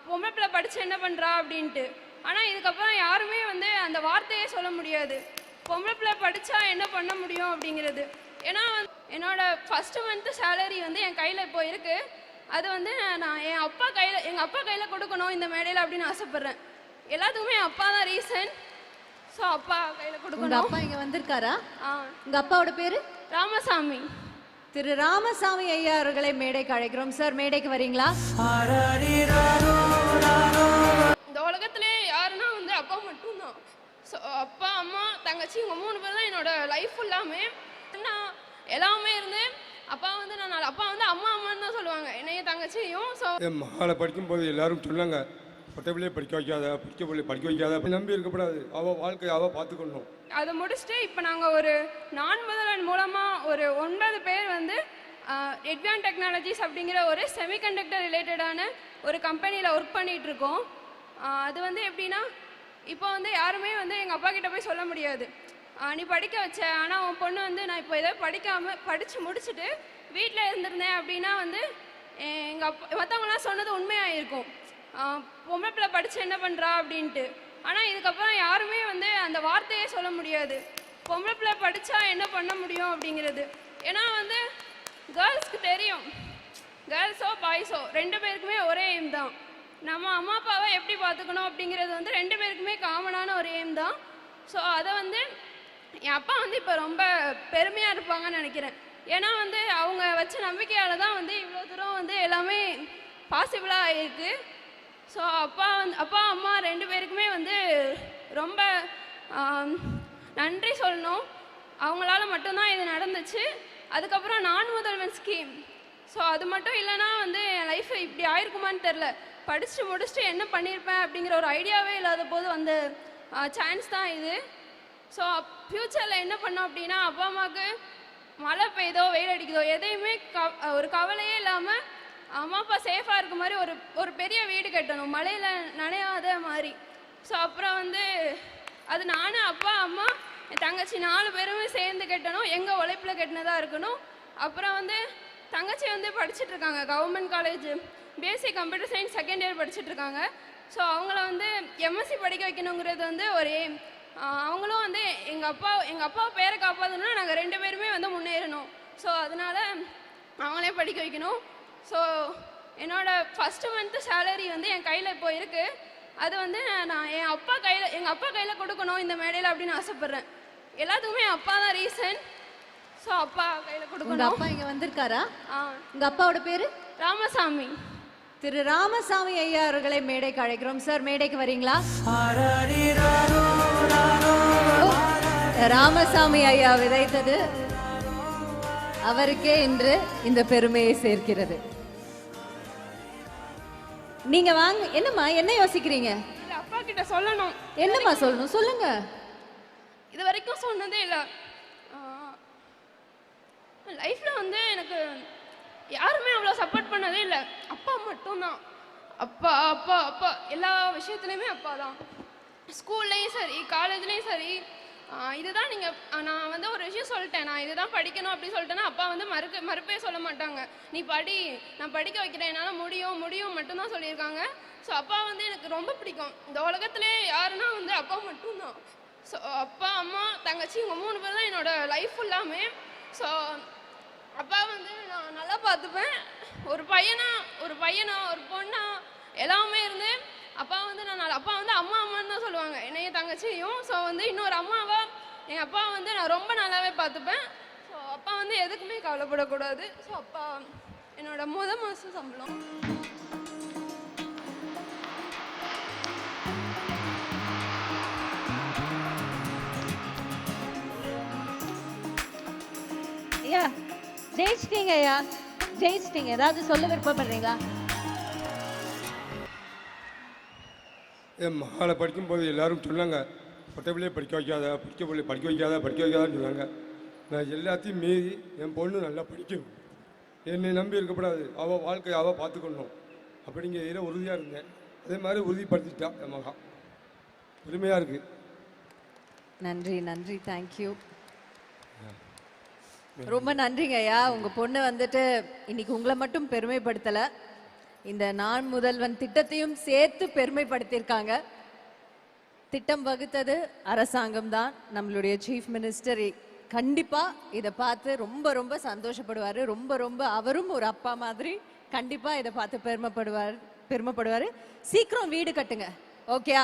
பொம்பளை பிள்ளை படித்து என்ன பண்ணுறா அப்படின்ட்டு. ஆனால் இதுக்கப்புறம் யாருமே வந்து அந்த வார்த்தையே சொல்ல முடியாது, பொம்பளை பிள்ளை படித்தா என்ன பண்ண முடியும் அப்படிங்கிறது. ஏன்னா என்னோட ஃபஸ்ட்டு மந்த்து சேலரி வந்து என் கையில் இப்போ இருக்குது. அது வந்து நான் எங்கள் அப்பா கையில் கொடுக்கணும் இந்த மேடையில் அப்படின்னு ஆசைப்பட்றேன். எல்லாத்துக்குமே என் அப்பா தான் ரீசன். ஸோ அப்பா கையில் கொடுக்கணும். அப்பா இங்கே வந்திருக்காரா? உங்கள் அப்பாவோட பேர்? ராமசாமி. திரு ராமசாமி ஐயா அவர்களை மேடைக்கு அழைக்கிறோம். சார் மேடைக்கு வரீங்களா? இந்த உலகத்திலே யாருன்னா வந்து அப்பா மட்டும்தான். ஸோ அப்பா அம்மா தங்கச்சி இவங்க 3 பேர் தான் என்னோட லைஃப் ஃபுல்லாமே. நான் எல்லாமே இருந்தேன். அப்பா வந்து அப்பா வந்து அம்மா அம்மான்னு தான் சொல்லுவாங்க என்னையும் தங்கச்சியும். ஸோ என் மகளை படிக்கும்போது எல்லாரும் சொன்னாங்க, பொட்டை படிக்க வைக்காத, படிக்க வைக்காத, நம்பி இருக்கக்கூடாது, அவள் வாழ்க்கையை அவள் பார்த்துக்கணும். அதை முடிச்சுட்டு இப்போ நாங்கள் ஒரு நான் முதல்வன் மூலமாக ஒரு 9 பேர் வந்து எட்வான் டெக்னாலஜிஸ் அப்படிங்கிற ஒரு செமிகண்டக்டர் ரிலேட்டடான ஒரு கம்பெனியில் ஒர்க் பண்ணிகிட்ருக்கோம். அது வந்து எப்படின்னா, இப்போ வந்து யாருமே வந்து எங்கள் அப்பா கிட்ட போய் சொல்ல முடியாது, நீ படிக்க வச்ச, ஆனால் உன் பொண்ணு வந்து நான் இப்போ ஏதோ படித்து முடிச்சுட்டு வீட்டில் இருந்திருந்தேன் அப்படின்னா வந்து எங்கள் அப்பா மற்றவங்களாம் சொன்னது உண்மையாக இருக்கும், பொம்பளை பிள்ளை படித்து என்ன பண்ணுறா அப்படின்ட்டு. ஆனால் இதுக்கப்புறம் யாருமே வந்து அந்த வார்த்தையே சொல்ல முடியாது, பொம்பளை பிள்ளை படித்தா என்ன பண்ண முடியும் அப்படிங்கிறது. ஏன்னா வந்து கேர்ள்ஸ்க்கு தெரியும், கேர்ள்ஸோ பாய்ஸோ 2 பேருக்குமே ஒரே எய்ம் தான், நம்ம அம்மா அப்பாவை எப்படி பார்த்துக்கணும் அப்படிங்கிறது வந்து 2 பேருக்குமே காமனான ஒரு எய்ம் தான். ஸோ அதை வந்து என் அப்பா வந்து இப்போ ரொம்ப பெருமையாக இருப்பாங்கன்னு நினைக்கிறேன். ஏன்னா வந்து அவங்க வச்ச நம்பிக்கையால் தான் வந்து இவ்வளோ தூரம் வந்து எல்லாமே பாசிபிளாக ஆகிருக்கு. ஸோ அப்பா அம்மா 2 பேருக்குமே வந்து ரொம்ப நன்றி சொல்லணும். அவங்களால மட்டும்தான் இது நடந்துச்சு. அதுக்கப்புறம் நான் முதல்வன் ஸ்கீம், ஸோ அது மட்டும் இல்லைன்னா வந்து என் லைஃப் இப்படி ஆயிருக்குமான்னு தெரில. படிச்சுட்டு முடிச்சுட்டு என்ன பண்ணியிருப்பேன் அப்படிங்கிற ஒரு ஐடியாவே இல்லாத போது வந்த சான்ஸ் தான் இது. ஸோ ஃப்யூச்சரில் என்ன பண்ணோம் அப்படின்னா, அப்பா அம்மாவுக்கு மழை பெய்தோ வெயில் அடிக்குதோ எதையுமே ஒரு கவலையே இல்லாமல் அம்மா அப்பா சேஃபாக இருக்க மாதிரி ஒரு பெரிய வீடு கட்டணும், மழையில் நனையாத மாதிரி. ஸோ அப்புறம் வந்து அது நானும் அப்பா அம்மா என் தங்கச்சி 4 பேருமே சேர்ந்து கட்டணும், எங்கள் உழைப்பில் கட்டினதாக இருக்கணும். அப்புறம் வந்து தங்கச்சி வந்து படிச்சுட்ருக்காங்க government college basic computer science 2nd year படிச்சுட்ருக்காங்க. ஸோ அவங்கள வந்து எம்எஸ்சி படிக்க வைக்கணுங்கிறது வந்து ஒரு எய்ம். அவங்களும் வந்து எங்கள் அப்பா பேரை காப்பாற்றணும்னா நாங்கள் 2 பேருமே வந்து முன்னேறணும். ஸோ அதனால் அவங்களே படிக்க வைக்கணும். ஸோ என்னோடய ஃபஸ்ட்டு மந்த்து சேலரி வந்து என் கையில் இப்போ இருக்குது. அது வந்து நான் எங்கள் அப்பா கையில் கொடுக்கணும் இந்த மேடையில் அப்படின்னு ஆசைப்பட்றேன். எல்லாத்துக்குமே என் அப்பா தான் ரீசன். ஸோ அப்பா கையில் கொடுக்கணும். அப்பா இங்கே வந்திருக்காரா? உங்கள் அப்பாவோட பேர்? ராமசாமி. திரு ராமசாமி ஐயா அவர்களை மேடைக்கு அழைக்கிறோம். சார் மேடைக்கு வரீங்களா? ராமசாமி ஐயா விதைத்தது அவருக்கே இன்று இந்த பெருமையை சேர்க்கிறது. நீங்க வாங்க. என்னம்மா என்ன யோசிக்கிறீங்க? அப்பா கிட்ட சொல்லணும். என்னம்மா சொல்லணும்? சொல்லுங்க. இது வரைக்கும் சொன்னதே இல்லை. லைஃப்பில் வந்து எனக்கு யாருமே அவ்வளோ சப்போர்ட் பண்ணதே இல்லை, அப்பா மட்டும்தான். அப்பா அப்பா அப்பா எல்லா விஷயத்துலையுமே அப்பா தான். ஸ்கூல்லையும் சரி காலேஜ்லேயும் சரி, இதுதான் நீங்கள் நான் வந்து ஒரு விஷயம் சொல்லிட்டேன், நான் இதுதான் படிக்கணும் அப்படின்னு சொல்லிட்டேன்னா அப்பா வந்து மறுப்பே சொல்ல மாட்டாங்க. நீ படி, நான் படிக்க வைக்கிறேன், என்னால் முடியும் மட்டும்தான் சொல்லியிருக்காங்க. ஸோ அப்பா வந்து எனக்கு ரொம்ப பிடிக்கும். இந்த உலகத்திலே யாருன்னா வந்து அப்பா மட்டும்தான். ஸோ அப்பா அம்மா தங்கச்சி இவங்க 3 பேர் தான் என்னோட லைஃப் ஃபுல்லாமே. ஸோ அப்பா வந்து நான் நல்லா பார்த்துப்பேன். ஒரு பையனா ஒரு பொண்ணா எல்லாமே இருந்து அப்பா வந்து அப்பா வந்து அம்மா அம்மான்னு தான் சொல்லுவாங்க என்னையும் தங்கச்சியும். ஸோ வந்து இன்னொரு அம்மாவா எங்கள் அப்பா வந்து நான் ரொம்ப நல்லாவே பார்த்துப்பேன். ஸோ அப்பா வந்து எதுக்குமே கவலைப்படக்கூடாது. ஸோ அப்பா என்னோட மாதம் சம்பளம். ஐயா ஜெயிச்சிட்டீங்க. ஐயா ஜெயிச்சிட்டீங்க. ஏதாவது சொல்ல விருப்பப்படுறீங்களா? என் மகளை படிக்கும்போது எல்லாரும் சொன்னாங்க, பொட்டை படிக்க வைக்காத, படிக்க வைக்காதான்னு சொன்னாங்க. நான் எல்லாத்தையும் மீறி என் பொண்ணு நல்லா படிக்கணும், என்னை நம்பி இருக்கக்கூடாது, அவள் வாழ்க்கையை அவள் பார்த்துக்கணும் அப்படிங்கிற இதில் உறுதியாக இருந்தேன். அதே மாதிரி உறுதிப்படுத்திட்டா என் மகா. பெருமையாக இருக்குது. நன்றி. தேங்க்யூ. ரொம்ப நன்றிங்க ஐயா. உங்கள் பொண்ணு வந்துட்டு இன்னைக்கு உங்களை மட்டும் பெருமைப்படுத்தலை, இந்த நான் முதல்வன் திட்டத்தையும் சேர்த்து பெருமைப்படுத்தியிருக்காங்க. திட்டம் வகுத்தது அரசாங்கம் தான். நம்மளுடைய சீஃப் மினிஸ்டர் கண்டிப்பா இதை பார்த்து ரொம்ப ரொம்ப சந்தோஷப்படுவாரு. ரொம்ப ரொம்ப அவரும் ஒரு அப்பா மாதிரி கண்டிப்பா இதை பார்த்து பெருமைப்படுவாரு. சீக்கிரம் வீடு கட்டுங்க. ஓகேயா?